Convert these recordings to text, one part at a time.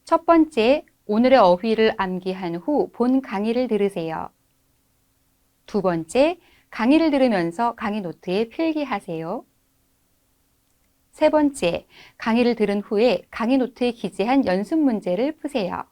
첫 번째, 오늘의 어휘를 암기한 후 본 강의를 들으세요. 두 번째, 강의를 들으면서 강의 노트에 필기하세요. 세 번째, 강의를 들은 후에 강의 노트에 기재한 연습 문제를 푸세요.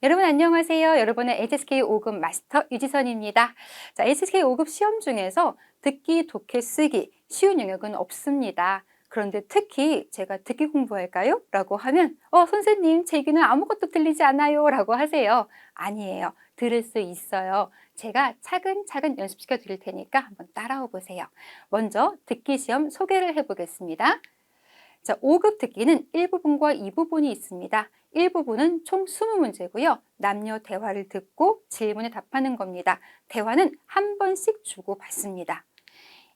여러분 안녕하세요. 여러분의 HSK 5급 마스터 유지선입니다. 자, HSK 5급 시험 중에서 듣기, 독해, 쓰기 쉬운 영역은 없습니다. 그런데 특히 제가 듣기 공부할까요? 라고 하면 선생님 제 얘기는 아무것도 들리지 않아요 라고 하세요. 아니에요. 들을 수 있어요. 제가 차근차근 연습시켜 드릴 테니까 한번 따라오 보세요. 먼저 듣기 시험 소개를 해보겠습니다. 자, 5급 듣기는 1부분과 2부분이 있습니다. 1부분은 총 20문제고요. 남녀 대화를 듣고 질문에 답하는 겁니다. 대화는 한 번씩 주고받습니다.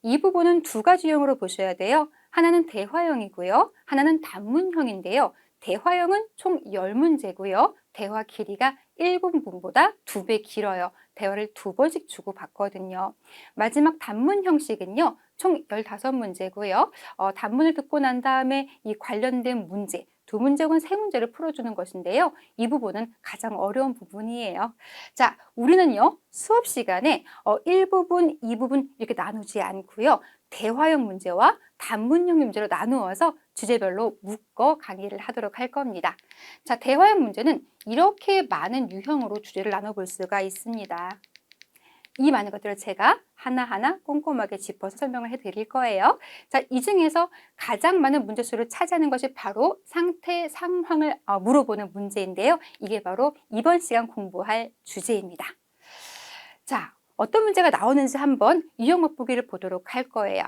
2부분은 두 가지 유형으로 보셔야 돼요. 하나는 대화형이고요. 하나는 단문형인데요. 대화형은 총 10문제고요. 대화 길이가 1부분보다 2배 길어요. 대화를 두 번씩 주고받거든요. 마지막 단문 형식은요. 총 15문제고요. 단문을 듣고 난 다음에 이 관련된 문제, 두 문제 혹은 세 문제를 풀어주는 것인데요. 이 부분은 가장 어려운 부분이에요. 자, 우리는요. 수업 시간에 1부분, 2부분 이렇게 나누지 않고요. 대화형 문제와 단문형 문제로 나누어서 주제별로 묶어 강의를 하도록 할 겁니다. 자, 대화형 문제는 이렇게 많은 유형으로 주제를 나눠볼 수가 있습니다. 이 많은 것들을 제가 하나하나 꼼꼼하게 짚어서 설명을 해드릴 거예요. 자, 이 중에서 가장 많은 문제 수를 차지하는 것이 바로 상태, 상황을 물어보는 문제인데요. 이게 바로 이번 시간 공부할 주제입니다. 자, 어떤 문제가 나오는지 한번 유형 맛보기를 보도록 할 거예요.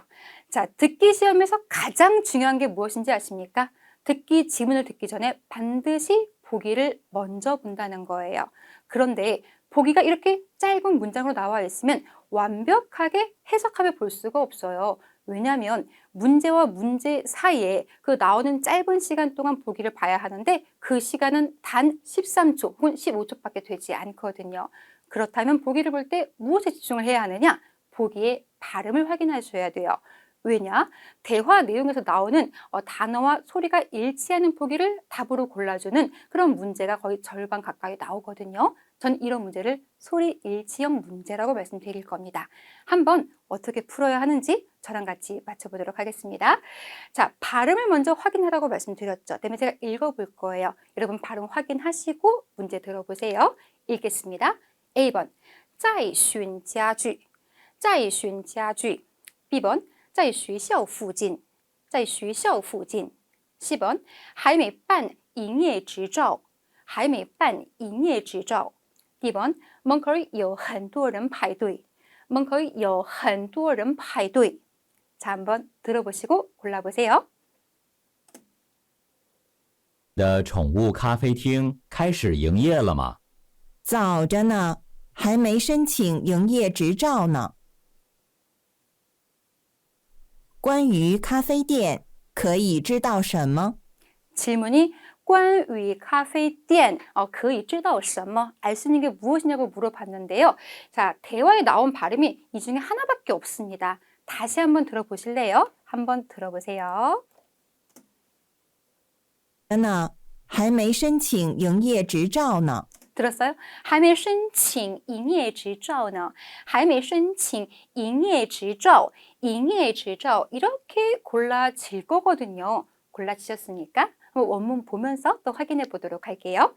자, 듣기 시험에서 가장 중요한 게 무엇인지 아십니까? 듣기 지문을 듣기 전에 반드시 보기를 먼저 본다는 거예요. 그런데 보기가 이렇게 짧은 문장으로 나와 있으면 완벽하게 해석하며 볼 수가 없어요. 왜냐하면 문제와 문제 사이에 그 나오는 짧은 시간 동안 보기를 봐야 하는데 그 시간은 단 13초 혹은 15초밖에 되지 않거든요. 그렇다면 보기를 볼 때 무엇에 집중을 해야 하느냐? 보기의 발음을 확인하셔야 돼요. 왜냐? 대화 내용에서 나오는 단어와 소리가 일치하는 보기를 답으로 골라주는 그런 문제가 거의 절반 가까이 나오거든요. 전 이런 문제를 소리 일치형 문제라고 말씀드릴 겁니다. 한번 어떻게 풀어야 하는지 저랑 같이 맞춰보도록 하겠습니다. 자, 발음을 먼저 확인하라고 말씀드렸죠. 그다음에 제가 읽어볼 거예요. 여러분 발음 확인하시고 문제 들어보세요. 읽겠습니다. A번, 在寻家具,在寻家具. B번, 在学校附近,在学校附近. C번, 还没办营业执照,还没办营业执照. D번, 门口有很多人排队,门口有很多人排队. 자, 한번 들어보시고 골라보세요. 的宠物咖啡厅开始营业了吗？早着呢，还没申请营业执照呢。关于咖啡店，可以知道什么？ 질문이 关于咖啡店可以知道什么? 알 수 있는 게 무엇이냐고 물어봤는데요. 자, 대화에 나온 발음이 이 중에 하나밖에 없습니다. 다시 한번 들어보실래요? 한번 들어보세요. 呢，还没申请营业执照呢。 들었어요? 还没申请营业执照呢?还没申请营业执照, 营业执照 이렇게 골라질 거거든요. 골라지셨습니까? 원문 보면서 또 확인해 보도록 할게요.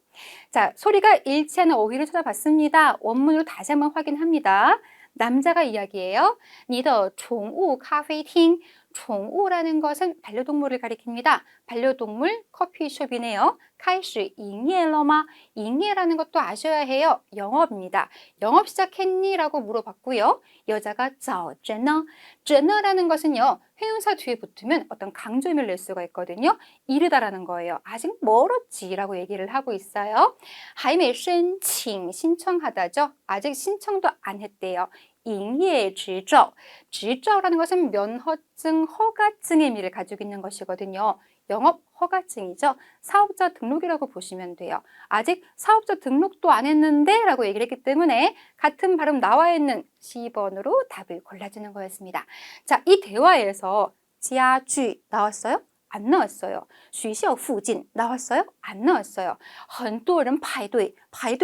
자, 소리가 일치하는 어휘를 찾아봤습니다. 원문으로 다시 한번 확인합니다. 남자가 이야기해요. 你的宠物咖啡厅, 宠物라는 것은 반려동물을 가리킵니다. 반려동물 커피숍이네요. 开始营业了吗? 营业라는 것도 아셔야 해요. 영업입니다. 영업 시작했니? 라고 물어봤고요. 여자가 早着呢? 着呢라는 것은요. 회용사 뒤에 붙으면 어떤 강조 의미를 낼 수가 있거든요. 이르다라는 거예요. 아직 멀었지 라고 얘기를 하고 있어요. 还没申请, 신청하다죠. 아직 신청도 안 했대요. 营业执照, 执照라는 것은 면허증, 허가증의 의미를 가지고 있는 것이거든요. 영업 허가증이죠. 사업자 등록이라고 보시면 돼요. 아직 사업자 등록도 안 했는데 라고 얘기를 했기 때문에 같은 발음 나와 있는 C번으로 답을 골라주는 거였습니다. 자, 이 대화에서 家具 나왔어요? 안 나왔어요. 学校附近 나왔어요? 안 나왔어요. 很多人排队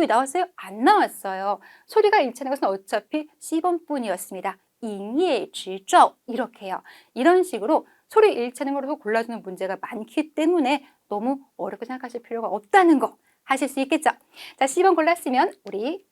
나왔어요? 안 나왔어요. 소리가 일치하는 것은 어차피 C번뿐이었습니다. 营业执照 이렇게 해요. 이런 식으로 소리 일치하는 걸로 골라주는 문제가 많기 때문에 너무 어렵게 생각하실 필요가 없다는 거 하실 수 있겠죠? 자, C번 골랐으면 우리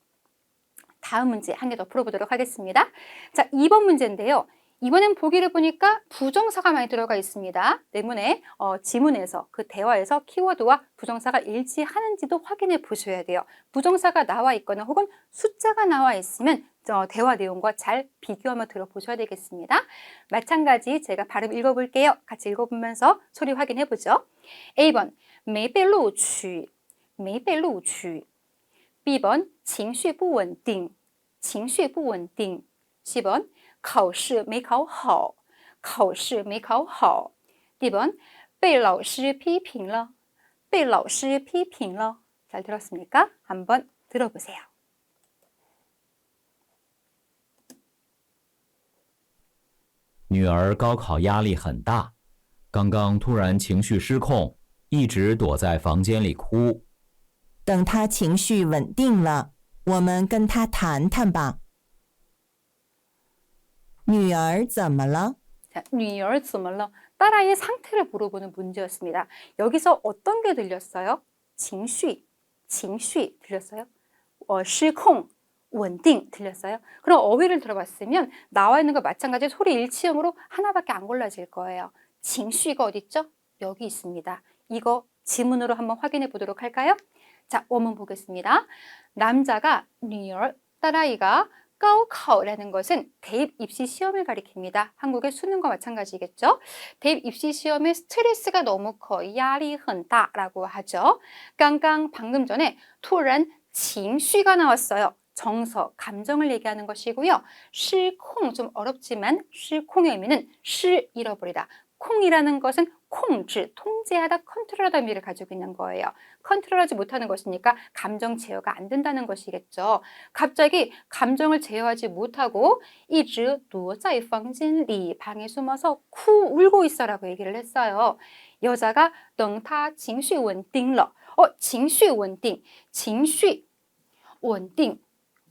다음 문제 한 개 더 풀어보도록 하겠습니다. 자, 2번 문제인데요. 이번엔 보기를 보니까 부정사가 많이 들어가 있습니다. 때문에 지문에서 그 대화에서 키워드와 부정사가 일치하는지도 확인해 보셔야 돼요. 부정사가 나와 있거나 혹은 숫자가 나와 있으면 대화 내용과 잘 비교하며 들어보셔야 되겠습니다. 마찬가지 제가 발음 읽어볼게요. 같이 읽어보면서 소리 확인해 보죠. A번 没被录取 B번 情绪不稳定 C번 考试没考好 D번 被老师批评了 잘 들었습니까? 한번 들어보세요. 女儿高考压力很大，刚刚突然情绪失控，一直躲在房间里哭。等她情绪稳定了，我们跟她谈谈吧。女儿怎么了？ 자, 女儿怎么了? 딸아이의 상태를 물어보는 문제였습니다. 여기서 어떤 게 들렸어요? 情绪 들렸어요? 失控 稳定 들렸어요? 그럼 어휘를 들어봤으면 나와 있는 거 마찬가지 소리 일치형으로 하나밖에 안 골라질 거예요. 情绪가 어디 있죠? 여기 있습니다. 이거 지문으로 한번 확인해 보도록 할까요? 자, 원문 보겠습니다. 남자가 女儿 딸아이가 高考라는 것은 대입 입시 시험을 가리킵니다. 한국의 수능과 마찬가지겠죠. 대입 입시 시험에 스트레스가 너무 커, 压力很大라고 하죠. 깡깡 방금 전에 突然情绪가 나왔어요. 정서, 감정을 얘기하는 것이고요. 失控 좀 어렵지만 失控의 의미는 잃어버리다. 콩이라는 것은 콩즈, 통제하다, 컨트롤하다 의미를 가지고 있는 거예요. 컨트롤하지 못하는 것이니까 감정 제어가 안 된다는 것이겠죠. 갑자기 감정을 제어하지 못하고 一直躲在房间里 방에 숨어서 쿠 울고 있어라고 얘기를 했어요. 여자가 等他情绪稳定了. 情绪稳定, 情绪稳定.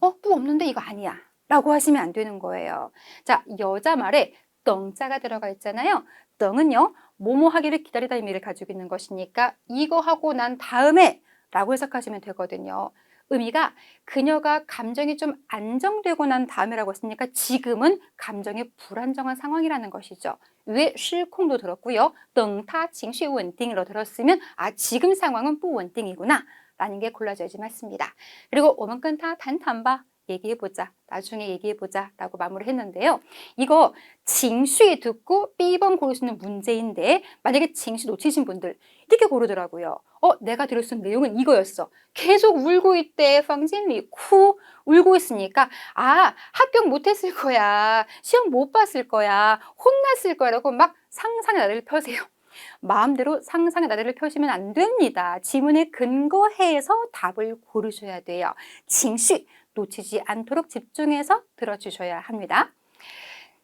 뭐 없는데 이거 아니야. 라고 하시면 안 되는 거예요. 자, 여자 말에 等자가 들어가 있잖아요. 等은요, 뭐뭐 하기를 기다리다 의미를 가지고 있는 것이니까 이거 하고 난 다음에 라고 해석하시면 되거든요. 의미가 그녀가 감정이 좀 안정되고 난 다음이라고 했으니까 지금은 감정이 불안정한 상황이라는 것이죠. 위에 失控도 들었고요. 等他情绪稳定로 들었으면 지금 상황은 不稳定이구나 라는 게 골라져야지 맞습니다. 그리고 我们跟他谈谈吧. 얘기해보자, 나중에 얘기해보자 라고 마무리했는데요. 이거 징슈 듣고 B번 고르시는 문제인데 만약에 징슈 놓치신 분들 이렇게 고르더라고요. 내가 들을 수 있는 내용은 이거였어. 계속 울고 있대. 방진리 쿠 울고 있으니까 합격 못했을 거야. 시험 못 봤을 거야. 혼났을 거야 라고 막 상상의 나래를 펴세요. 마음대로 상상의 나래를 펴시면 안 됩니다. 지문에 근거해서 답을 고르셔야 돼요. 징슈 놓치지 않도록 집중해서 들어주셔야 합니다.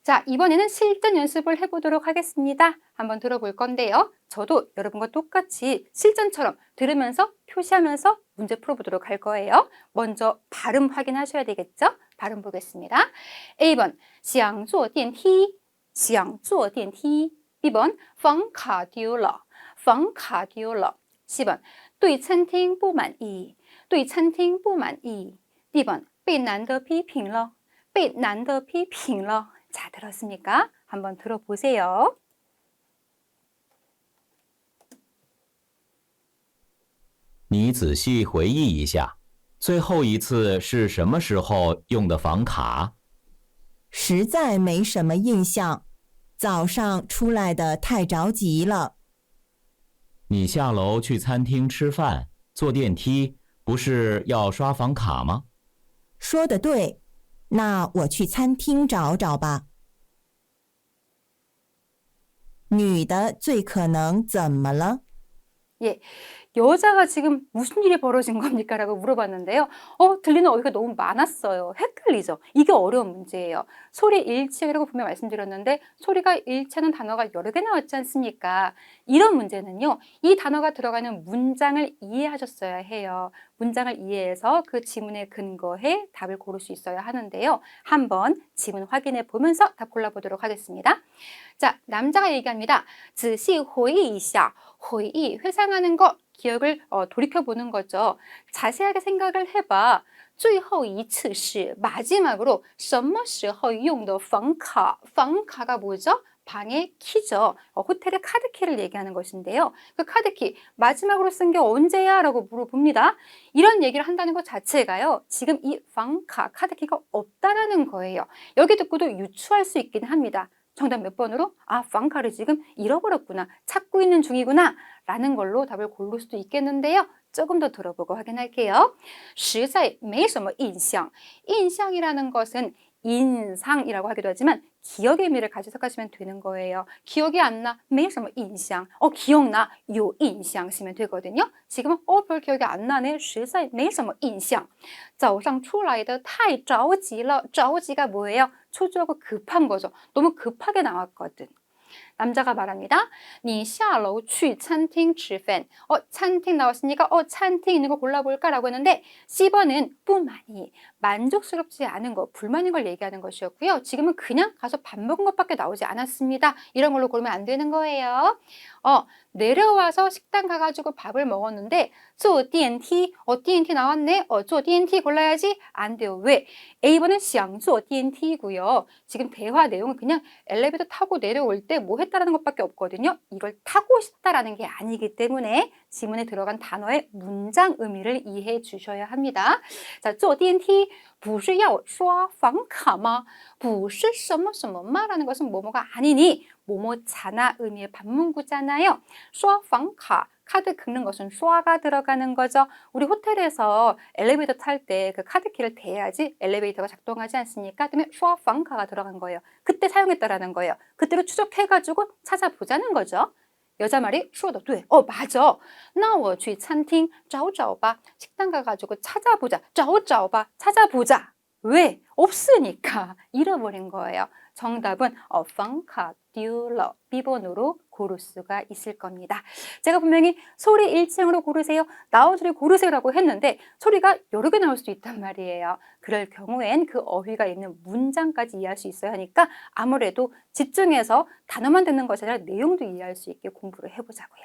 자, 이번에는 실전 연습을 해보도록 하겠습니다. 한번 들어볼 건데요. 저도 여러분과 똑같이 실전처럼 들으면서 표시하면서 문제 풀어보도록 할 거예요. 먼저 발음 확인하셔야 되겠죠? 발음 보겠습니다. A번 想坐电梯 B번 房卡丢了 C번 对餐厅不满意 D번 被男的批评了 자, 들었습니까? 한번 들어보세요. 你仔细回忆一下，最后一次是什么时候用的房卡？实在没什么印象，早上出来的太着急了。你下楼去餐厅吃饭，坐电梯，不是要刷房卡吗？说得对，那我去餐厅找找吧。女的最可能怎么了？ 예, 여자가 지금 무슨 일이 벌어진 겁니까? 라고 물어봤는데요. 들리는 어휘가 너무 많았어요. 헷갈리죠? 이게 어려운 문제예요. 소리 일치라고 분명 말씀드렸는데 소리가 일치하는 단어가 여러 개 나왔지 않습니까? 이런 문제는요. 이 단어가 들어가는 문장을 이해하셨어야 해요. 문장을 이해해서 그 지문에 근거해 답을 고를 수 있어야 하는데요. 한번 지문 확인해 보면서 답 골라보도록 하겠습니다. 자, 남자가 얘기합니다. 仔细回忆一下. 回忆, 회상하는 거, 기억을 돌이켜보는 거죠. 자세하게 생각을 해봐. 最后一次是 마지막으로 什么时候用的房卡? 방카가 뭐죠? 방의 키죠. 호텔의 카드키를 얘기하는 것인데요. 그 카드키 마지막으로 쓴 게 언제야? 라고 물어봅니다. 이런 얘기를 한다는 것 자체가요. 지금 이 방카 카드키가 없다라는 거예요. 여기 듣고도 유추할 수 있기는 합니다. 정답 몇 번으로? 방카를 지금 잃어버렸구나. 찾고 있는 중이구나. 라는 걸로 답을 고를 수도 있겠는데요. 조금 더 들어보고 확인할게요. 实在没什么印象. 인상이라는 것은 인상이라고 하기도 하지만 기억의 의미를 가지고 생각하시면 되는 거예요. 기억이 안 나, 没什么印象. 기억나, 有印象 쓰면 되거든요. 지금은 별 기억이 안 나네, 实在没什么印象. 早上出来的太着急了. 着急가 뭐예요? 초조하고 급한 거죠. 너무 급하게 나왔거든. 남자가 말합니다. 你下楼去餐厅吃饭.餐厅 나왔으니까餐厅 있는 거 골라볼까? 라고 했는데 C번은 不满意, 만족스럽지 않은 거, 불만인 걸 얘기하는 것이었고요. 지금은 그냥 가서 밥 먹은 것밖에 나오지 않았습니다. 이런 걸로 고르면 안 되는 거예요. 내려와서 식당 가가지고 밥을 먹었는데 坐电梯, 电梯 나왔네. 坐电梯 골라야지. 안 돼요. 왜? A번은 想坐电梯고요. 지금 대화 내용은 그냥 엘리베이터 타고 내려올 때 뭐 했다라는 것밖에 없거든요. 이걸 타고 싶다라는 게 아니기 때문에 지문에 들어간 단어의 문장 의미를 이해해 주셔야 합니다. 자, 坐电梯不是要刷房卡吗?不是什么什么吗? 라는 것은 뭐뭐가 아니니 뭐뭐잖아 의미의 반문구잖아요. 刷房卡 카드 긁는 것은 슈아가 들어가는 거죠. 우리 호텔에서 엘리베이터 탈 때 그 카드키를 대야지 엘리베이터가 작동하지 않습니까? 때문에 슈아 방카가 들어간 거예요. 그때 사용했다라는 거예요. 그때로 추적해가지고 찾아보자는 거죠. 여자 말이 说的对. 맞아. 那我去餐厅找找吧. 식당 가가지고 찾아보자. 找找吧. 찾아보자. 왜? 없으니까. 잃어버린 거예요. 정답은 방카 듀러 B번으로 고를 수가 있을 겁니다. 제가 분명히 소리 일칭으로 고르세요, 나온 소리 고르세요라고 했는데 소리가 여러 개 나올 수도 있단 말이에요. 그럴 경우엔 그 어휘가 있는 문장까지 이해할 수 있어야 하니까 아무래도 집중해서 단어만 듣는 것이 아니라 내용도 이해할 수 있게 공부를 해보자고요.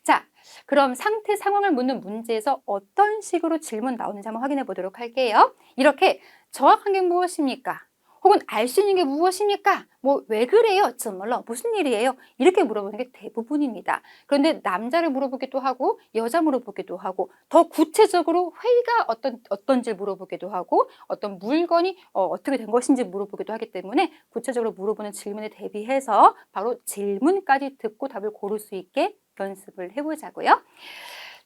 자, 그럼 상태 상황을 묻는 문제에서 어떤 식으로 질문 나오는지 한번 확인해 보도록 할게요. 이렇게 정확한 게 무엇입니까? 혹은 알 수 있는 게 무엇입니까? 왜 그래요? 怎么了? 무슨 일이에요? 이렇게 물어보는 게 대부분입니다. 그런데 남자를 물어보기도 하고 여자 물어보기도 하고 더 구체적으로 회의가 어떤지 물어보기도 하고 어떤 물건이 어떻게 된 것인지 물어보기도 하기 때문에 구체적으로 물어보는 질문에 대비해서 바로 질문까지 듣고 답을 고를 수 있게 연습을 해보자고요.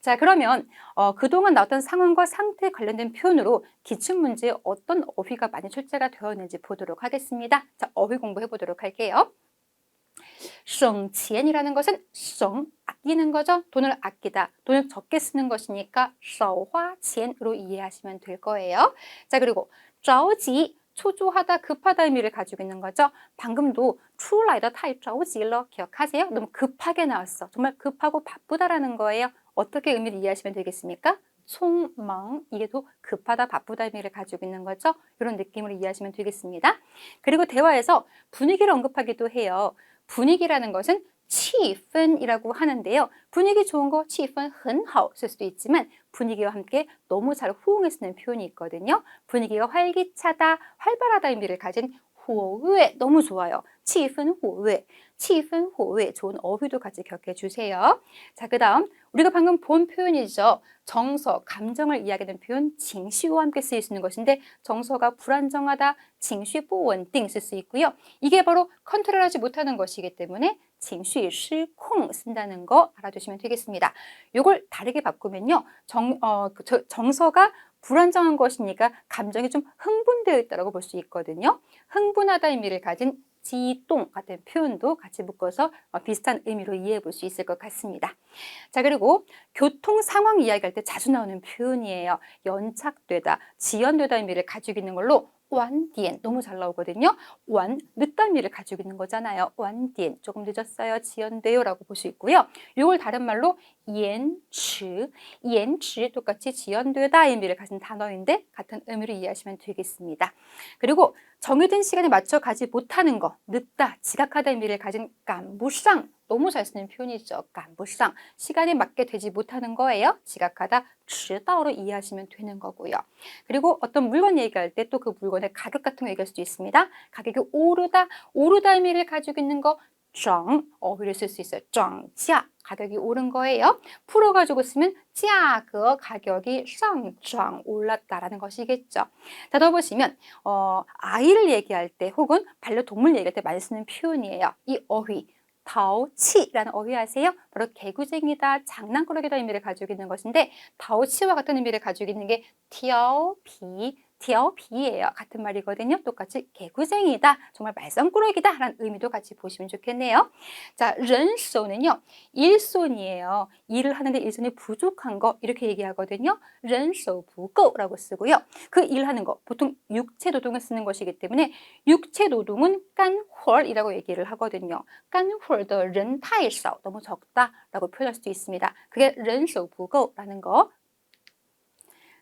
자, 그러면 그동안 나왔던 상황과 상태에 관련된 표현으로 기출문제에 어떤 어휘가 많이 출제가 되었는지 보도록 하겠습니다. 자, 어휘 공부해 보도록 할게요. 省钱이라는 것은 省, 아끼는 거죠. 돈을 아끼다, 돈을 적게 쓰는 것이니까 少花钱으로 이해하시면 될 거예요. 자, 그리고 着急, 초조하다, 급하다 의미를 가지고 있는 거죠. 방금도 出来的太着急了 기억하세요? 너무 급하게 나왔어. 정말 급하고 바쁘다라는 거예요. 어떻게 의미를 이해하시면 되겠습니까?匆忙, 이게 또 급하다, 바쁘다 의미를 가지고 있는 거죠. 이런 느낌으로 이해하시면 되겠습니다. 그리고 대화에서 분위기를 언급하기도 해요. 분위기라는 것은 气氛 이라고 하는데요. 분위기 좋은 거 气氛很好 쓸 수도 있지만 분위기와 함께 너무 잘 호응해 쓰는 표현이 있거든요. 분위기가 활기차다, 활발하다 의미를 가진 活跃, 너무 좋아요. 气氛活跃, 气氛活跃, 좋은 어휘도 같이 기억해 주세요. 자, 그 다음 우리가 방금 본 표현이죠. 정서, 감정을 이야기하는 표현 情绪와 함께 쓰일 수 있는 것인데 정서가 불안정하다, 情绪不稳定 쓸 수 있고요. 이게 바로 컨트롤하지 못하는 것이기 때문에 情绪失控 쓴다는 거 알아두시면 되겠습니다. 이걸 다르게 바꾸면요. 정서가 불안정한 것이니까 감정이 좀 흥분되어 있다고 볼 수 있거든요. 흥분하다 의미를 가진 지동 같은 표현도 같이 묶어서 비슷한 의미로 이해해 볼 수 있을 것 같습니다. 자, 그리고 교통 상황 이야기할 때 자주 나오는 표현이에요. 연착되다, 지연되다 의미를 가지고 있는 걸로 완디엔 너무 잘 나오거든요. 완, 늦다 의미를 가지고 있는 거잖아요. 완디엔 조금 늦었어요, 지연돼요 라고 볼 수 있고요. 이걸 다른 말로延迟, 똑같이 지연되다 의미를 가진 단어인데 같은 의미로 이해하시면 되겠습니다. 그리고 정해진 시간에 맞춰 가지 못하는 거, 늦다, 지각하다 의미를 가진 깐부상, 너무 잘 쓰는 표현이죠. 깐부상, 시간에 맞게 되지 못하는 거예요. 지각하다, 迟到로 이해하시면 되는 거고요. 그리고 어떤 물건 얘기할 때 또 그 물건의 가격 같은 거 얘기할 수도 있습니다. 가격이 오르다, 오르다 의미를 가지고 있는 거, 정, 어휘를 쓸 수 있어요. 정자, 가격이 오른 거예요. 풀어가지고 쓰면 价格, 가격이 上涨, 올랐다라는 것이겠죠. 자, 더 보시면 아이를 얘기할 때 혹은 반려동물 얘기할 때 많이 쓰는 표현이에요. 이 어휘, 다오치라는 어휘 아세요? 바로 개구쟁이다, 장난꾸러기다 의미를 가지고 있는 것인데 다오치와 같은 의미를 가지고 있는 게 티어비예요. 같은 말이거든요. 똑같이 개구쟁이다, 정말 말썽꾸러기다 라는 의미도 같이 보시면 좋겠네요. 자, 른소는요, 일손이에요. 일을 하는데 일손이 부족한 거 이렇게 얘기하거든요. 른소 부고라고 쓰고요. 그 일하는 거 보통 육체 노동을 쓰는 것이기 때문에 육체 노동은 깐홀이라고 얘기를 하거든요. 깐홀더 른타이서, 너무 적다라고 표현할 수도 있습니다. 그게 른소 부고라는 거.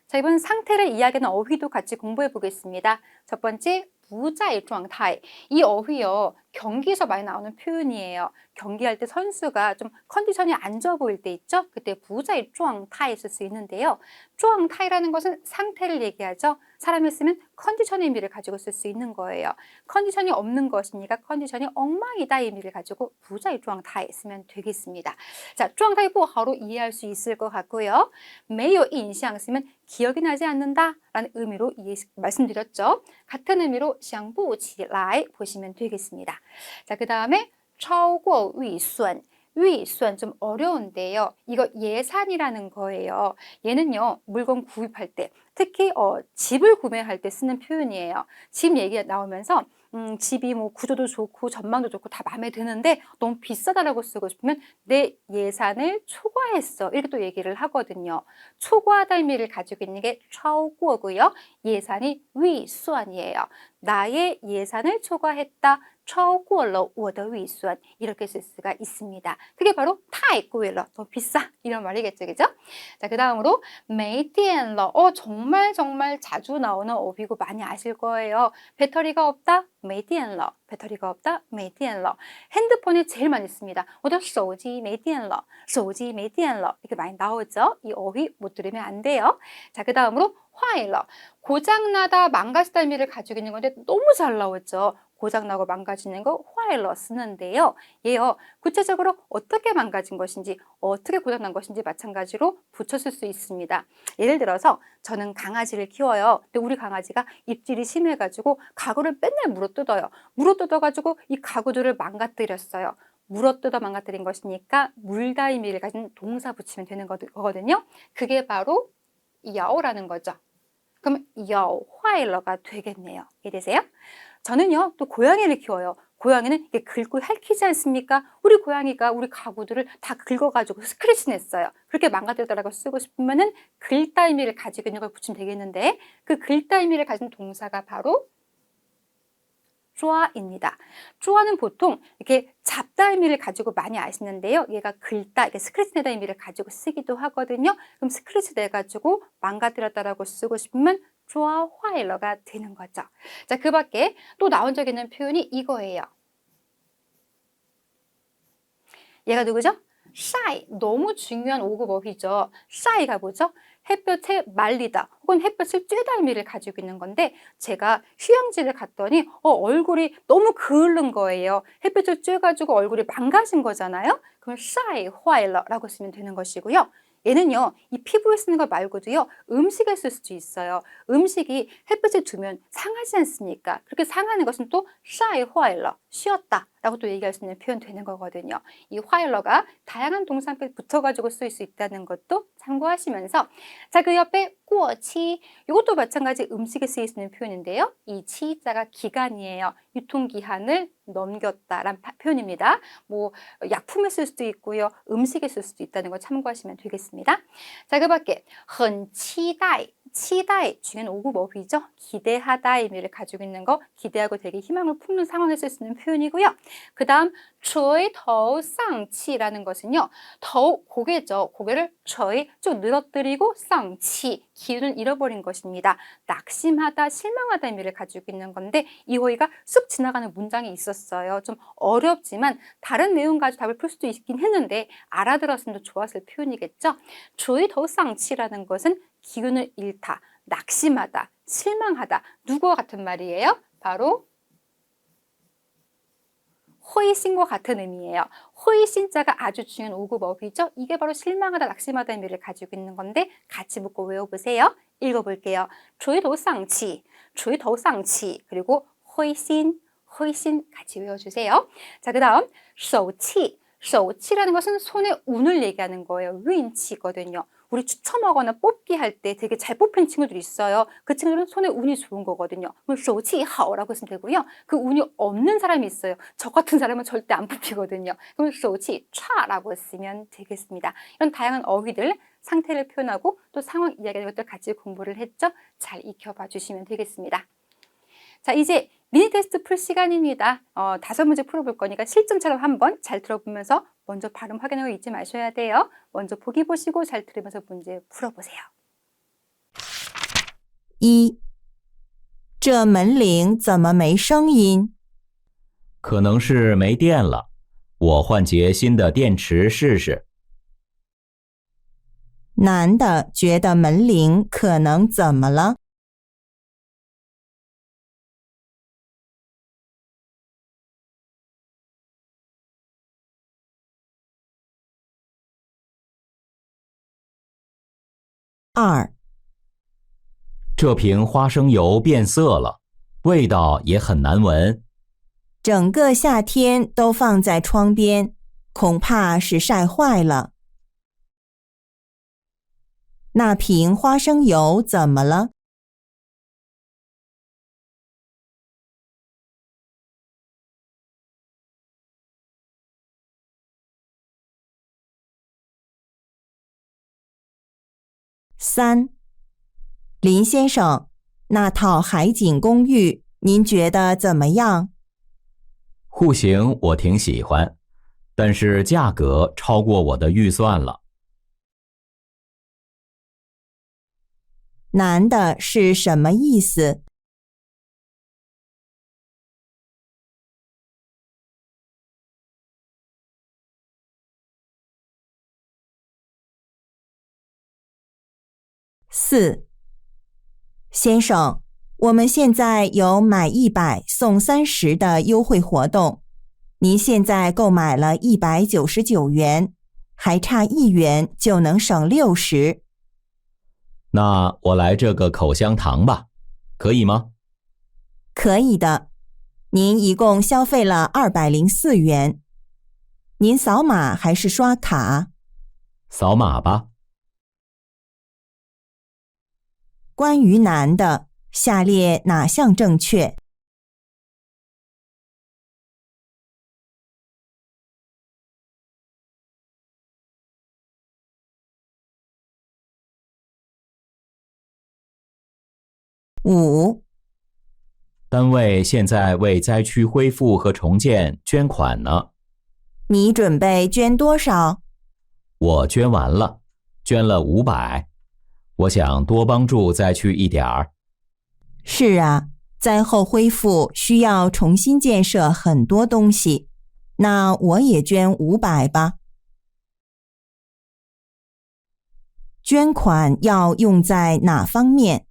자, 이번 상태를 이야기하는 어휘도 같이 공부해 보겠습니다. 첫 번째, 부자의状态. 이 어휘요, 경기에서 많이 나오는 표현이에요. 경기할 때 선수가 좀 컨디션이 안 좋아 보일 때 있죠? 그때 부자의 状态 쓸 수 있는데요. 状态라는 것은 상태를 얘기하죠. 사람이 쓰면 컨디션의 의미를 가지고 쓸 수 있는 거예요. 컨디션이 없는 것이니까 컨디션이 엉망이다 의미를 가지고 부자의 状态 쓰면 되겠습니다. 자, 状态 不好로 이해할 수 있을 것 같고요. 没有印象 쓰면 기억이 나지 않는다 라는 의미로 말씀드렸죠. 같은 의미로 想不起来 보시면 되겠습니다. 자, 그 다음에 超过预算. 위선 좀 어려운데요. 이거 예산이라는 거예요. 얘는요, 물건 구입할 때, 특히 집을 구매할 때 쓰는 표현이에요. 집 얘기가 나오면서 집이 뭐 구조도 좋고 전망도 좋고 다 마음에 드는데 너무 비싸다라고 쓰고 싶으면 내 예산을 초과했어, 이렇게 또 얘기를 하거든요. 초과하다 의미를 가지고 있는 게 超过고요. 예산이 위선이에요. 나의 예산을 초과했다, 超过了我的预算, 이렇게 쓸 수가 있습니다. 그게 바로 太贵了, 더 비싸, 이런 말이겠죠, 그죠? 자, 그 다음으로 没电了. 정말 자주 나오는 어휘고 많이 아실 거예요. 배터리가 없다, 没电了. 배터리가 없다, 没电了. 핸드폰에 제일 많이 씁니다. 我的手机没电了, 手机没电了. 이렇게 많이 나오죠. 이 어휘 못 들으면 안 돼요. 자, 그 다음으로 坏了. 고장나다, 망가지다 의미를 가지고 있는 건데 너무 잘 나오죠. 고장나고 망가지는 거 坏了 쓰는데요. 얘요, 구체적으로 어떻게 망가진 것인지, 어떻게 고장난 것인지 마찬가지로 붙였을 수 있습니다. 예를 들어서 저는 강아지를 키워요. 근데 우리 강아지가 입질이 심해가지고 가구를 맨날 물어뜯어요. 물어뜯어가지고 이 가구들을 망가뜨렸어요. 물어뜯어 망가뜨린 것이니까 물다 의미를 가진 동사 붙이면 되는 거거든요. 그게 바로 咬라는 거죠. 그럼 咬坏了가 되겠네요. 이해되세요? 저는요, 또 고양이를 키워요. 고양이는 이게 긁고 핥히지 않습니까? 우리 고양이가 우리 가구들을 다 긁어가지고 스크래치 냈어요. 그렇게 망가뜨렸다고 쓰고 싶으면은 긁다 의미를 가지고 있는 걸 붙이면 되겠는데, 그 긁다 의미를 가진 동사가 바로 抓입니다. 抓는 보통 이렇게 잡다 의미를 가지고 많이 아시는데요. 얘가 긁다, 이게 스크래치 내다 의미를 가지고 쓰기도 하거든요. 그럼 스크래치 내가지고 망가뜨렸다라고 쓰고 싶으면 抓坏了가 되는 거죠. 자, 그 밖에 또 나온 적 있는 표현이 이거예요. 얘가 누구죠? 샤이, 너무 중요한 5급 어휘죠. 샤이가 뭐죠? 햇볕에 말리다 혹은 햇볕을 쬐다 의미를 가지고 있는 건데, 제가 휴양지를 갔더니 얼굴이 너무 그을른 거예요. 햇볕을 쬐가지고 얼굴이 망가진 거잖아요. 그럼 샤이 화일러라고 쓰면 되는 것이고요. 얘는요, 이 피부에 쓰는 거 말고도요, 음식에 쓸 수도 있어요. 음식이 햇볕에 두면 상하지 않습니까? 그렇게 상하는 것은 또 샤이 화일러, 쉬었다 라고 또 얘기할 수 있는 표현 되는 거거든요. 이 화일러가 다양한 동사 앞에 붙어가지고 쓸 수 있다는 것도 참고하시면서 자, 그 옆에 꼬치 이것도 마찬가지 음식에 쓰일 수 있는 표현인데요. 이 치자가 기간이에요. 유통기한을 넘겼다라는 표현입니다. 뭐 약품에 쓸 수도 있고요. 음식에 쓸 수도 있다는 걸 참고하시면 되겠습니다. 자, 그 밖에 很期待 치다의 중요한 5급 어휘죠. 기대하다의 의미를 가지고 있는 거, 기대하고 되게 희망을 품는 상황에 쓸 수 있는 표현이고요. 그 다음 垂头丧气라는 것은요. 더욱 고개죠. 고개를 垂쭉 늘어뜨리고 丧气 기운을 잃어버린 것입니다. 낙심하다, 실망하다 의미를 가지고 있는 건데 이 어휘가 쑥 지나가는 문장이 있었어요. 좀 어렵지만 다른 내용 가지고 답을 풀 수도 있긴 했는데 알아들었으면 더 좋았을 표현이겠죠. 垂头丧气라는 것은 기운을 잃다, 낙심하다, 실망하다. 누구와 같은 말이에요? 바로 호이신과 같은 의미예요. 호이신자가 아주 중요한 5급 어휘죠. 이게 바로 실망하다, 낙심하다 의미를 가지고 있는 건데 같이 묶고 외워보세요. 읽어볼게요. 垂头丧气, 垂头丧气 그리고 호이신, 호이신 같이 외워주세요. 자, 그 다음 手气, 手气라는 것은 손의 운을 얘기하는 거예요. 윈치거든요. 우리 추첨하거나 뽑기 할 때 되게 잘 뽑힌 친구들이 있어요. 그 친구들은 손에 운이 좋은 거거든요. 그럼 手气好라고 했으면 되고요. 그 운이 없는 사람이 있어요. 저 같은 사람은 절대 안 뽑히거든요. 그럼 手气差라고 쓰면 되겠습니다. 이런 다양한 어휘들, 상태를 표현하고 또 상황 이야기하는 것들 같이 공부를 했죠. 잘 익혀봐 주시면 되겠습니다. 자, 이제 미니 테스트 풀 시간입니다. 5문제 풀어볼 거니까 실전처럼 한번 잘 들어보면서 먼저 발음 확인하고 잊지 마셔야 돼요. 먼저 보기 보시고 잘 들으면서 문제 풀어보세요. 1. 这门铃怎么没声音？可能是没电了，我换节新的电池试试。男的觉得门铃可能怎么了？ 2. 这瓶花生油变色了，味道也很难闻。整个夏天都放在窗边，恐怕是晒坏了。那瓶花生油怎么了？ 3. 林先生，那套海景公寓您觉得怎么样？户型我挺喜欢，但是价格超过我的预算了。男的是什么意思？ 4. 先生，我们现在有买100送30的优惠活动，您现在购买了199元，还差1元就能省60。那我来这个口香糖吧，可以吗？可以的，您一共消费了204元。您扫码还是刷卡？扫码吧。关于男的，下列哪项正确？ 5. 单位现在为灾区恢复和重建捐款呢。你准备捐多少？我捐完了，捐了500。我想多帮助灾区一点儿。是啊，灾后恢复需要重新建设很多东西，那我也捐500吧。捐款要用在哪方面？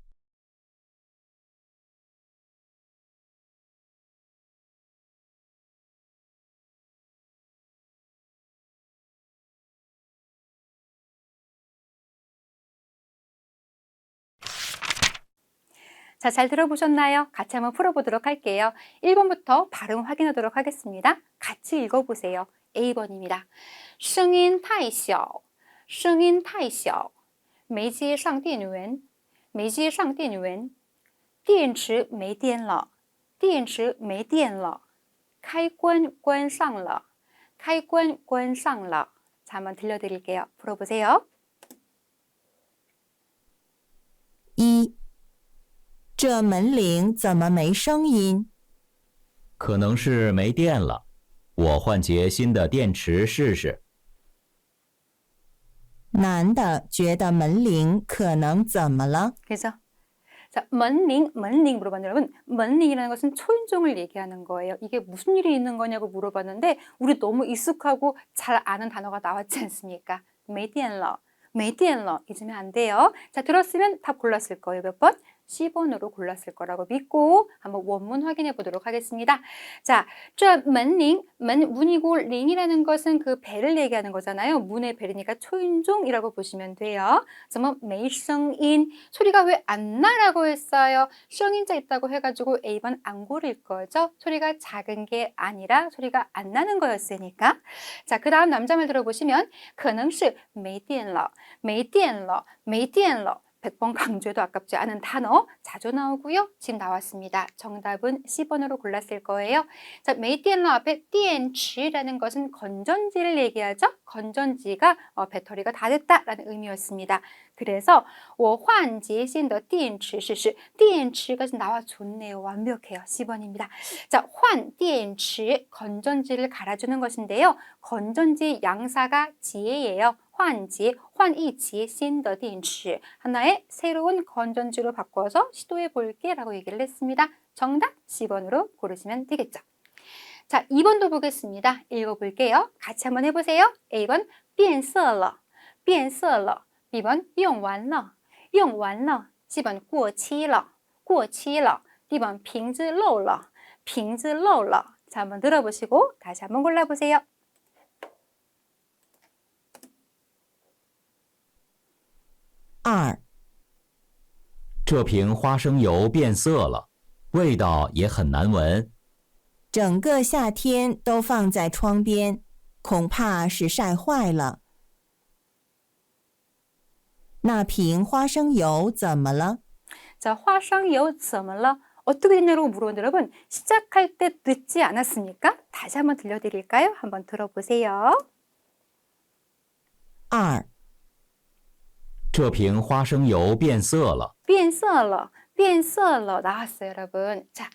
자, 잘 들어보셨나요? 같이 한번 풀어보도록 할게요. 1번부터 발음 확인하도록 하겠습니다. 같이 읽어보세요. A번입니다. 声音太小声音太小没接上电源没接上电源电池没电了电池没电了开关关上了开关关上了 자, 한번 들려드릴게요. 풀어보세요. 一，这门铃怎么没声音？可能是没电了，我换节新的电池试试。男的觉得门铃可能怎么了？ 그죠? 자, 먼링 물어봤는데 여러분, 먼링이라는 것은 초인종을 얘기하는 거예요. 이게 무슨 일이 있는 거냐고 물어봤는데 우리 너무 익숙하고 잘 아는 단어가 나왔지 않습니까? 没电了 잊으면 안 돼요. 자, 들었으면 답 골랐을 거예요. 몇 번? C번으로 골랐을 거라고 믿고 한번 원문 확인해 보도록 하겠습니다. 자, 这门铃, 문이고 링이라는 것은 그 벨을 얘기하는 거잖아요. 문의 벨이니까 초인종이라고 보시면 돼요. 그래서没声音, 소리가 왜 안 나라고 했어요? 声音자 있다고 해가지고 A번 안 고를 거죠. 소리가 작은 게 아니라 소리가 안 나는 거였으니까. 자, 그 다음 남자 말 들어보시면 可能是没电了没电了 100번 강조해도 아깝지 않은 단어 자주 나오고요. 지금 나왔습니다. 정답은 C번으로 골랐을 거예요. 자, 没电了 앞에 电池라는 것은 건전지를 얘기하죠. 건전지가 배터리가 다 됐다라는 의미였습니다. 그래서 我换节新的电池试试 电池가 나와 좋네요. 완벽해요. C번입니다. 자, 换电池 건전지를 갈아주는 것인데요. 건전지 양사가 지혜예요. 换节, 换一节新的电池 하나의 새로운 건전지로 바꿔서 시도해 볼게 라고 얘기를 했습니다. 정답 C번으로 고르시면 되겠죠. 자, 2번도 보겠습니다. 읽어볼게요. 같이 한번 해보세요. A번 变色了 B번 用完了 C번 过期了 D번 瓶子漏了 자, 한번 들어보시고 다시 한번 골라보세요. 二，这瓶花生油变色了，味道也很难闻。整个夏天都放在窗边，恐怕是晒坏了。那瓶花生油怎么了？ 자, 花生油怎么了? 어떻게 됐냐고 물어봤는데 여러분 시작할 때 듣지 않았습니까? 다시 한번 들려드릴까요? 한번 들어보세요. 二，这瓶花生油变色了，变色了나왔어요, 여러분. 자,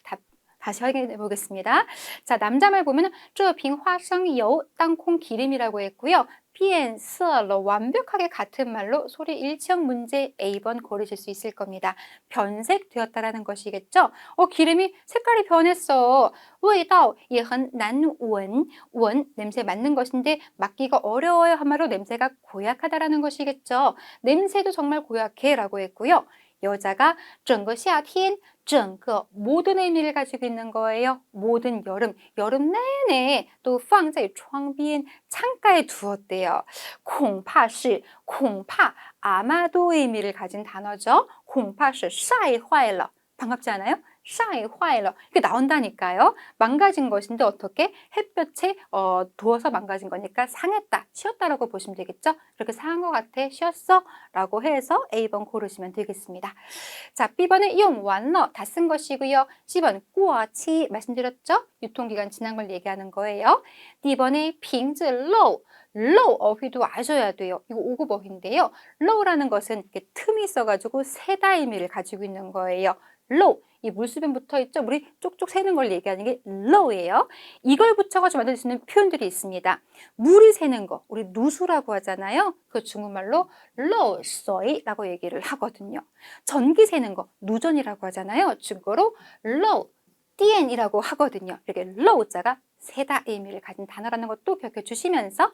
다시 확인해 보겠습니다. 자, 남자 말 보면 这瓶花生油 땅콩 기름이라고 했고요. 变色了 완벽하게 같은 말로 소리 일치형 문제 A번 고르실 수 있을 겁니다. 변색되었다라는 것이겠죠. 기름이 색깔이 변했어. 味道也很难闻 냄새 맡는 것인데 맡기가 어려워요 한 말로 냄새가 고약하다라는 것이겠죠. 냄새도 정말 고약해 라고 했고요. 여자가 整个夏天 整个 모든 의미를 가지고 있는 거예요. 모든 여름 내내 또 放在窗边 창가에 두었대요. 恐怕是 아마도 의미를 가진 단어죠. 恐怕是晒坏了 반갑지 않아요? 晒坏了 이게 나온다니까요. 망가진 것인데 어떻게? 햇볕에 두어서 망가진 거니까 상했다, 쉬었다라고 보시면 되겠죠. 이렇게 상한 것 같아, 쉬었어? 라고 해서 A번 고르시면 되겠습니다. 자, B번은 用完了 다 쓴 것이고요. C번 过期 말씀드렸죠. 유통기간 지난 걸 얘기하는 거예요. D번에 瓶子漏 어휘도 아셔야 돼요. 이거 5급 어휘인데요. low라는 것은 이렇게 틈이 있어가지고 세다 의미를 가지고 있는 거예요. low, 이 물수변 붙어 있죠. 물이 쪽쪽 새는 걸 얘기하는 게 low예요. 이걸 붙여가지고 만들 수 있는 표현들이 있습니다. 물이 새는 거, 우리 누수라고 하잖아요. 그 중국말로漏水라고 얘기를 하거든요. 전기 새는 거, 누전이라고 하잖아요. 중국어로漏电이라고 하거든요. 이렇게 low자가 세다 의미를 가진 단어라는 것도 기억해 주시면서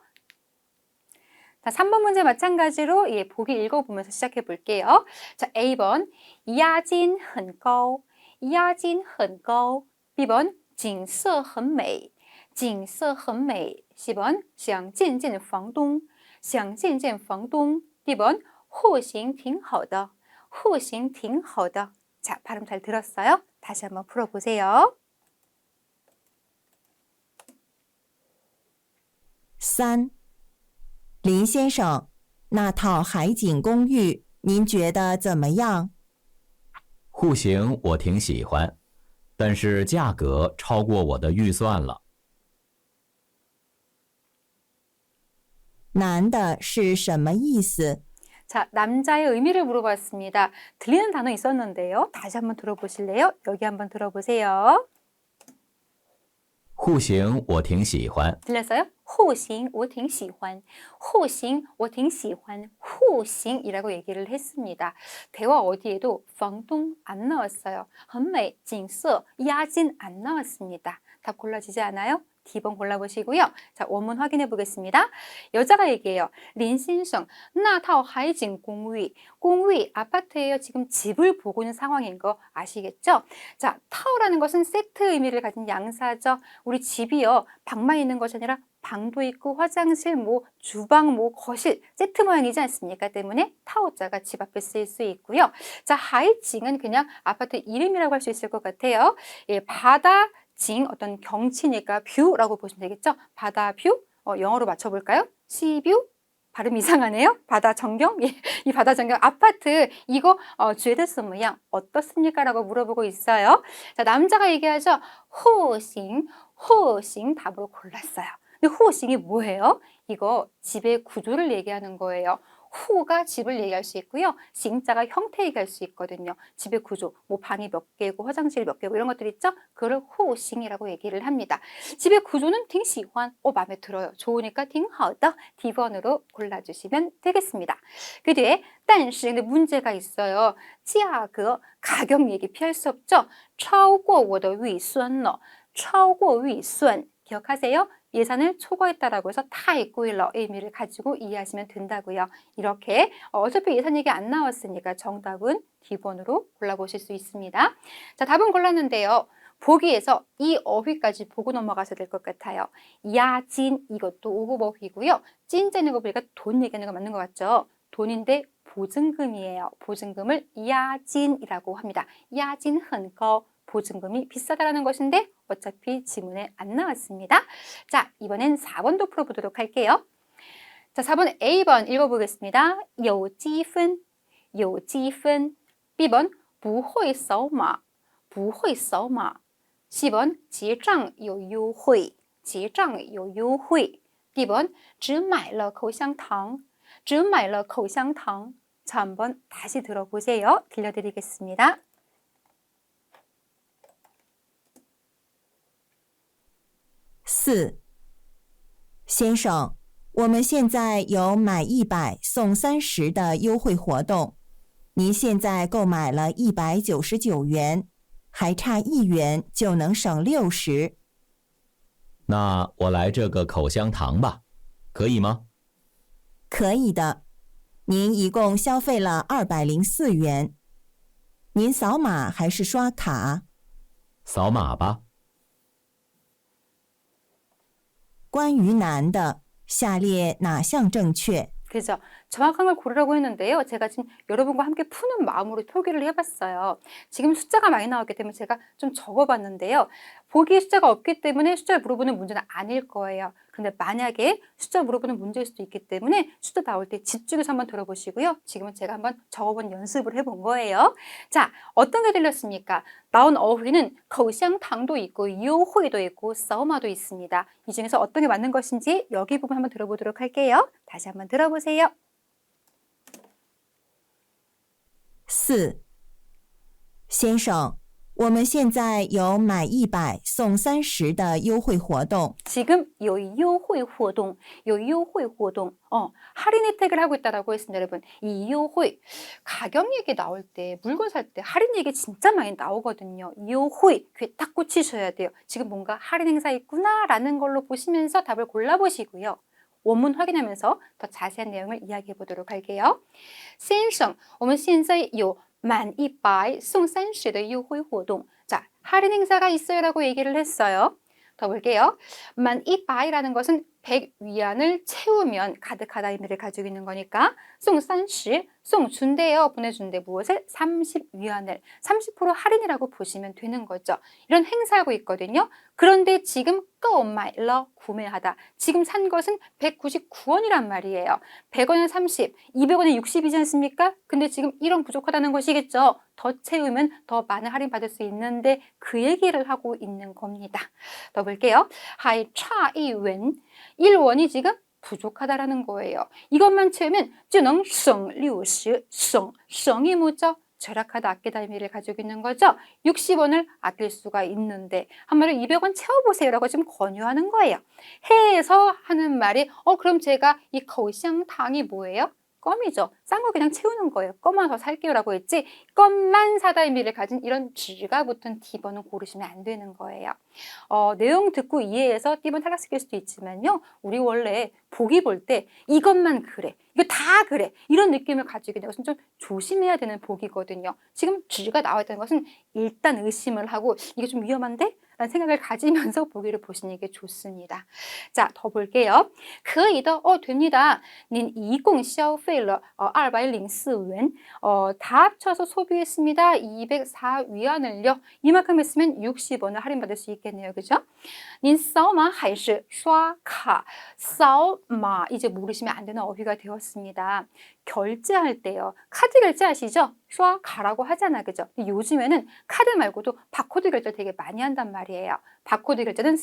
자, 3번 문제 마찬가지로 보기 읽어보면서 시작해 볼게요. 자, A번 押金很高 B번 景色很美 C번 想见见房东 D번 户型挺好的 자, 발음 잘 들었어요? 다시 한번 풀어보세요. 3. 林先生，那套海景公寓您觉得怎么样？户型我挺喜欢，但是价格超过我的预算了。男的是什么意思？ 자, 남자의 의미를 물어봤습니다. 들리는 단어 있었는데요. 다시 한번 들어보실래요? 여기 한번 들어보세요. 户型我挺喜欢， 들렸어요? 户型我挺喜欢. 户型我挺喜欢. 户型이라고 얘기를 했습니다. 대화 어디에도 房东 안 나왔어요. 很美,景色, 야진 안 나왔습니다. 답 골라지지 않아요? D번 골라보시고요. 자, 원문 확인해 보겠습니다. 여자가 얘기해요. 린先生, 那套海景公寓. 공寓, 아파트예요. 지금 집을 보고 있는 상황인 거 아시겠죠? 자, 타오라는 것은 세트 의미를 가진 양사죠. 우리 집이요. 방만 있는 것이 아니라 방도 있고 화장실, 주방, 거실, 세트 모양이지 않습니까? 때문에 타오자가 집 앞에 쓰일 수 있고요. 자, 하이징은 그냥 아파트 이름이라고 할 수 있을 것 같아요. 예, 바다, 징, 어떤 경치니까 뷰라고 보시면 되겠죠? 바다 뷰, 영어로 맞춰볼까요? 시뷰? 발음 이상하네요. 바다 전경? 예, 이 바다 전경 아파트 이거 주에대스 모양 어떻습니까? 라고 물어보고 있어요. 자, 남자가 얘기하죠. 호싱, 호싱 답으로 골랐어요. 근데 호싱이 뭐예요? 이거 집의 구조를 얘기하는 거예요. 후가 집을 얘기할 수 있고요. 싱자가 형태 얘기할 수 있거든요. 집의 구조, 방이 몇 개고 화장실이 몇 개고 이런 것들 있죠? 그걸 호싱이라고 얘기를 합니다. 집의 구조는 팅시환, 마음에 들어요. 좋으니까 팅하다, D번으로 골라주시면 되겠습니다. 그 뒤에 但是 근데 문제가 있어요. 价格, 가격 얘기 피할 수 없죠? 超过我的预算了, 超过预算 기억하세요? 예산을 초과했다라고 해서 타이꾸일러의 의미를 가지고 이해하시면 된다고요. 이렇게 어차피 예산 얘기 안 나왔으니까 정답은 D번으로 골라보실 수 있습니다. 자, 답은 골랐는데요. 보기에서 이 어휘까지 보고 넘어가셔야 될 것 같아요. 야진 이것도 5급 어휘고요. 찐짜는 거 보니까 돈 얘기하는 거 맞는 것 같죠? 돈인데 보증금이에요. 보증금을 야진이라고 합니다. 야진 흔거 보증금이 비싸다라는 것인데 어차피 지문에 안 나왔습니다. 자, 이번엔 4번도 풀어보도록 할게요. 자, 4번 A번 읽어보겠습니다. 有积分,有积分. B번 不会扫码,不会扫码. C번 结账有优惠,结账有优惠. D번 只买了口香糖,只买了口香糖. 자, 한번 다시 들어보세요. 들려드리겠습니다. 4. 先生，我们现在有买100送30的优惠活动，您现在购买了199元，还差1元就能省60。那我来这个口香糖吧，可以吗？可以的，您一共消费了204元。您扫码还是刷卡？扫码吧。关于男的，下列哪项正确？ 그죠? 정확한 걸 고르라고 했는데요. 제가 지금 여러분과 함께 푸는 마음으로 표기를 해봤어요. 지금 숫자가 많이 나왔기 때문에 제가 좀 적어봤는데요. 보기에 숫자가 없기 때문에 숫자를 물어보는 문제는 아닐 거예요. 근데 만약에 숫자 물어보는 문제일 수도 있기 때문에 숫자 나올 때 집중해서 한번 들어보시고요. 지금은 제가 한번 적어본 연습을 해본 거예요. 자, 어떤 게 들렸습니까? 나온 어휘는 거샹탕도 있고 요호이도 있고 싸우마도 있습니다. 이 중에서 어떤 게 맞는 것인지 여기 부분 한번 들어보도록 할게요. 다시 한번 들어보세요. 4. 先生，我们现在有买100送30的优惠活动。 지금 有优惠活动, 有优惠活动. 할인 혜택을 하고 있다라고 했습니다, 여러분. 이优惠 가격 얘기 나올 때, 물건 살 때 할인 얘기 진짜 많이 나오거든요. 优惠 귀에 딱 꽂히셔야 돼요. 지금 뭔가 할인 행사 있구나라는 걸로 보시면서 답을 골라보시고요. 원문 확인하면서 더 자세한 내용을 이야기해 보도록 할게요. 先生, 我们现在有满100送30的优惠活动. 자, 할인 행사가 있어요라고 얘기를 했어요. 더 볼게요. 만 100이라는 것은 100 위안을 채우면 가득하다 의미를 가지고 있는 거니까 送30, 준대요. 보내준대. 무엇을? 30 위안을 30% 할인이라고 보시면 되는 거죠. 이런 행사하고 있거든요. 그런데 지금 购买了 구매하다. 지금 산 것은 199원이란 말이에요. 100원에 30, 200원에 60이지 않습니까? 근데 지금 1원 부족하다는 것이겠죠. 더 채우면 더 많은 할인 받을 수 있는데 그 얘기를 하고 있는 겁니다. 더 볼게요. 还差一원, 1원이 지금 부족하다라는 거예요. 이것만 채우면 就能省60, 省이 뭐죠? 절약하다, 아끼다 의미를 가지고 있는 거죠. 60원을 아낄 수가 있는데 한마디로 200원 채워보세요 라고 지금 권유하는 거예요. 해에서 하는 말이 그럼 제가 이 거샹탕이 뭐예요? 껌이죠. 싼 거 그냥 채우는 거예요. 껌만 더 살게요 라고 했지 껌만 사다 의미를 가진 이런 쥐가 붙은 D번은 고르시면 안 되는 거예요. 내용 듣고 이해해서 D번 탈락시킬 수도 있지만요. 우리 원래 보기 볼 때 이것만 그래. 이거 다 그래. 이런 느낌을 가지고 있는 것은 좀 조심해야 되는 보기거든요. 지금 쥐가 나와 있다는 것은 일단 의심을 하고 이게 좀 위험한데? 라는 생각을 가지면서 보기를 보시는 게 좋습니다. 자, 더 볼게요. 可以的, 됩니다. 您一共消费了 204원. 다 합쳐서 소비했습니다. 204 위안을요. 이만큼 했으면 60원을 할인받을 수 있겠네요. 그죠? 您扫码还是刷卡? 扫码 이제 모르시면 안 되는 어휘가 되었습니다. 결제할 때요. 카드 결제 아시죠? 쏴가라고 하잖아. 그죠? 요즘에는 카드 말고도 바코드 결제 되게 많이 한단 말이에요. 바코드 결제는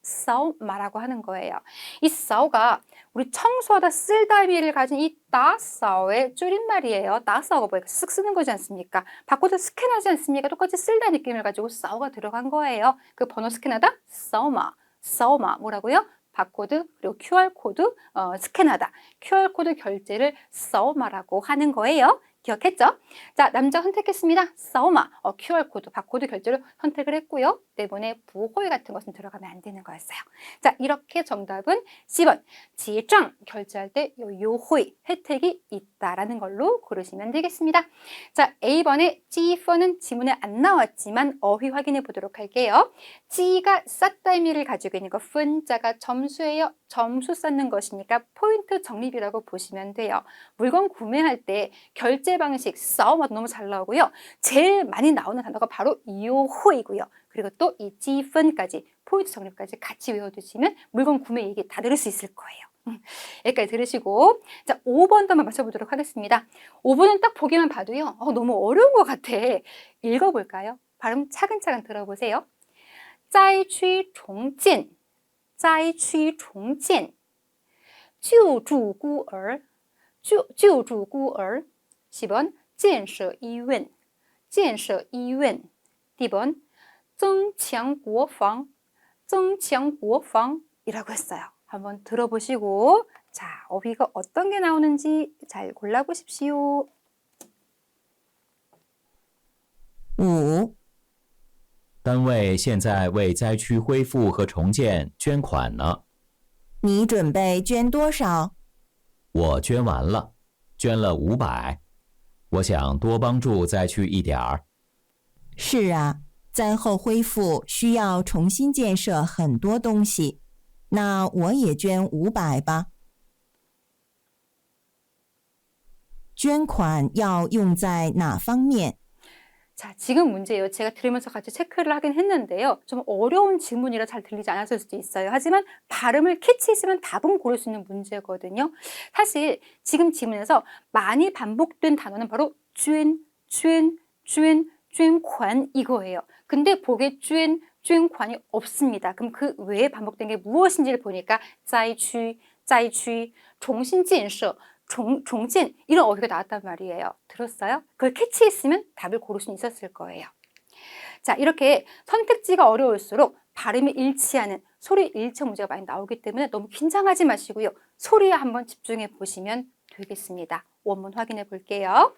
싸우마라고 하는 거예요. 이 싸우가 우리 청소하다 쓸다 의미를 가진 이 따싸오의 줄임말이에요. 따싸오가 뭐예요? 쓱 쓰는 거지 않습니까? 바코드 스캔하지 않습니까? 똑같이 쓸다 느낌을 가지고 싸우가 들어간 거예요. 그 번호 스캔하다 싸우마 뭐라고요? 바코드 그리고 QR코드 스캔하다. QR코드 결제를 싸우마라고 하는 거예요. 기억했죠? 자, 남자 선택했습니다. 싸우마, QR코드, 바코드 결제를 선택을 했고요. 때문에 부호의 같은 것은 들어가면 안 되는 거였어요. 자, 이렇게 정답은 C번, 지장 결제할 때 요호의 혜택이 있다라는 걸로 고르시면 되겠습니다. 자, A번의 지펀은 지문에 안 나왔지만 어휘 확인해 보도록 할게요. 지가 쌌다 의미를 가지고 있는 거, 푼자가 점수예요. 점수 쌓는 것이니까 포인트 적립이라고 보시면 돼요. 물건 구매할 때 결제 방식 싸움도 너무 잘 나오고요. 제일 많이 나오는 단어가 바로 요호이고요. 그리고 또 이 지펀까지 포인트 적립까지 같이 외워두시면 물건 구매 얘기 다 들을 수 있을 거예요. 여기까지 들으시고 자 5번도 한번 맞춰보도록 하겠습니다. 5번은 딱 보기만 봐도요. 너무 어려운 것 같아. 읽어볼까요? 발음 차근차근 들어보세요. 灾区重建 灾区重建救助孤儿 救助孤儿 10번 建设医院建设医院 D번 增强国防增强国防이라고 했어요. 한번 들어보시고 자 어휘가 어떤 게 나오는지 잘 골라보십시오. 5、单位现在为灾区恢复和重建捐款呢。你准备捐多少？我捐完了，捐了500。我想多帮助灾区一点儿。是啊，灾后恢复需要重新建设很多东西，那我也捐500吧。捐款要用在哪方面？ 자, 지금 문제예요. 제가 들으면서 같이 체크를 하긴 했는데요. 좀 어려운 질문이라 잘 들리지 않았을 수도 있어요. 하지만 발음을 캐치했으면 답은 고를 수 있는 문제거든요. 사실 지금 지문에서 많이 반복된 단어는 바로捐관 이거예요. 근데 보기에捐관이 없습니다. 그럼 그 외에 반복된 게 무엇인지를 보니까 灾区 重新建设 重建 이런 어휘가 나왔단 말이에요. 들었어요? 그걸 캐치했으면 답을 고를 수 있었을 거예요. 자, 이렇게 선택지가 어려울수록 발음이 일치하는 소리 일치 문제가 많이 나오기 때문에 너무 긴장하지 마시고요. 소리에 한번 집중해 보시면 되겠습니다. 원문 확인해 볼게요.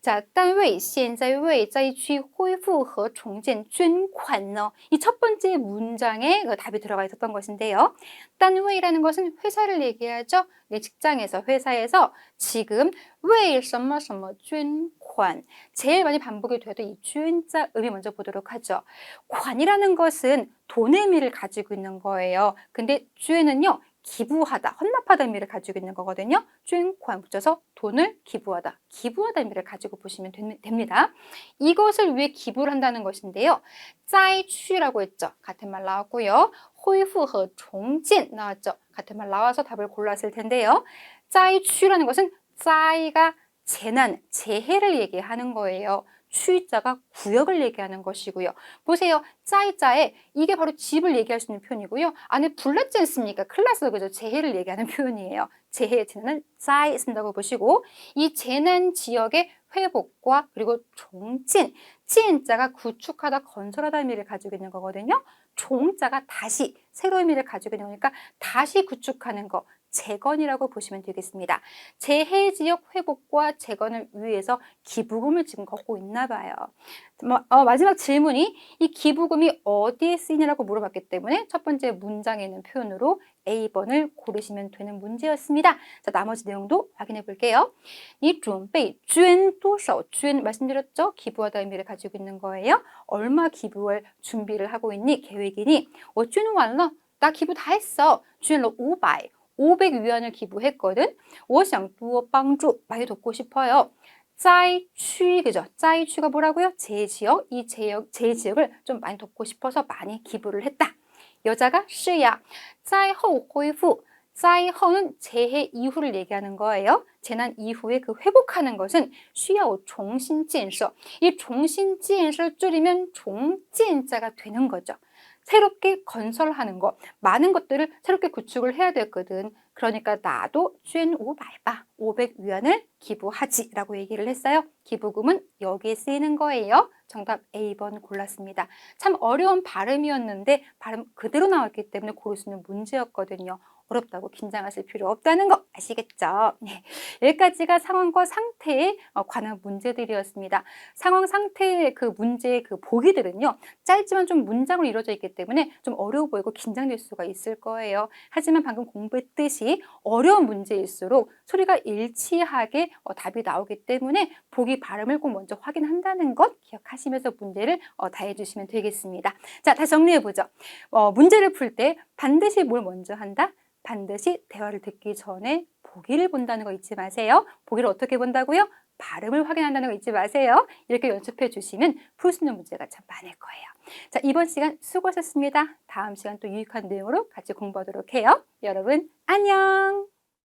자, 单位现在为灾区恢复和重建捐款呢. 이 첫 번째 문장에 답이 들어가 있었던 것인데요. 单位라는 것은 회사를 얘기하죠. 내 직장에서 회사에서 지금 为什么什么捐 관. 제일 많이 반복이 되도 이 주인자 의미 먼저 보도록 하죠. 관이라는 것은 돈의 의미를 가지고 있는 거예요. 근데 주인은요, 기부하다, 헌납하다 의미를 가지고 있는 거거든요. 주인관 붙여서 돈을 기부하다, 기부하다 의미를 가지고 보시면 됩니다. 이것을 위해 기부를 한다는 것인데요. 짜이취라고 했죠. 같은 말 나왔고요. 호이후허 종진 나왔죠. 같은 말 나와서 답을 골랐을 텐데요. 짜이취라는 것은 짜이가 재난, 재해를 얘기하는 거예요. 취자가 구역을 얘기하는 것이고요. 보세요. 짜이짜에 이게 바로 집을 얘기할 수 있는 표현이고요. 안에 불났지 않습니까? 큰일 났어. 그죠? 재해를 얘기하는 표현이에요. 재해, 재난은 짜이 쓴다고 보시고 이 재난 지역의 회복과 그리고 종진, 찐자가 구축하다, 건설하다 의미를 가지고 있는 거거든요. 종자가 다시, 새로운 의미를 가지고 있는 거니까 다시 구축하는 거, 재건이라고 보시면 되겠습니다. 재해 지역 회복과 재건을 위해서 기부금을 지금 걷고 있나 봐요. 마지막 질문이 이 기부금이 어디에 쓰이냐라고 물어봤기 때문에 첫 번째 문장에 있는 표현으로 A번을 고르시면 되는 문제였습니다. 자, 나머지 내용도 확인해 볼게요. 你准备捐多少捐 말씀드렸죠? 기부하다 의미를 가지고 있는 거예요. 얼마 기부할 준비를 하고 있니? 계획이니? 我捐完了. 나 기부 다 했어. 捐了500. 500위안을 기부했거든. 我想多帮助. 많이 돕고 싶어요. 짜이취, 그죠? 짜이취가 뭐라고요? 재지역. 이 재지역을 좀 많이 돕고 싶어서 많이 기부를 했다. 여자가 是呀. 灾后恢复. 灾后는 재해 이후를 얘기하는 거예요. 재난 이후에 그 회복하는 것은 需要重新建设. 이 重新建设를 줄이면 종建자가 되는 거죠. 새롭게 건설하는 거, 많은 것들을 새롭게 구축을 해야 되거든. 그러니까 나도 捐 500바, 500위안을 기부하지 라고 얘기를 했어요. 기부금은 여기에 쓰이는 거예요. 정답 A번 골랐습니다. 참 어려운 발음이었는데 발음 그대로 나왔기 때문에 고를 수 있는 문제였거든요. 어렵다고 긴장하실 필요 없다는 거 아시겠죠? 네. 여기까지가 상황과 상태에 관한 문제들이었습니다. 상황 상태의 그 문제의 그 보기들은요. 짧지만 좀 문장으로 이루어져 있기 때문에 좀 어려워 보이고 긴장될 수가 있을 거예요. 하지만 방금 공부했듯이 어려운 문제일수록 소리가 일치하게 답이 나오기 때문에 보기 발음을 꼭 먼저 확인한다는 것 기억하시면서 문제를 다 해주시면 되겠습니다. 자, 다시 정리해보죠. 문제를 풀 때 반드시 뭘 먼저 한다? 반드시 대화를 듣기 전에 보기를 본다는 거 잊지 마세요. 보기를 어떻게 본다고요? 발음을 확인한다는 거 잊지 마세요. 이렇게 연습해 주시면 풀 수 있는 문제가 참 많을 거예요. 자, 이번 시간 수고하셨습니다. 다음 시간 또 유익한 내용으로 같이 공부하도록 해요. 여러분 안녕.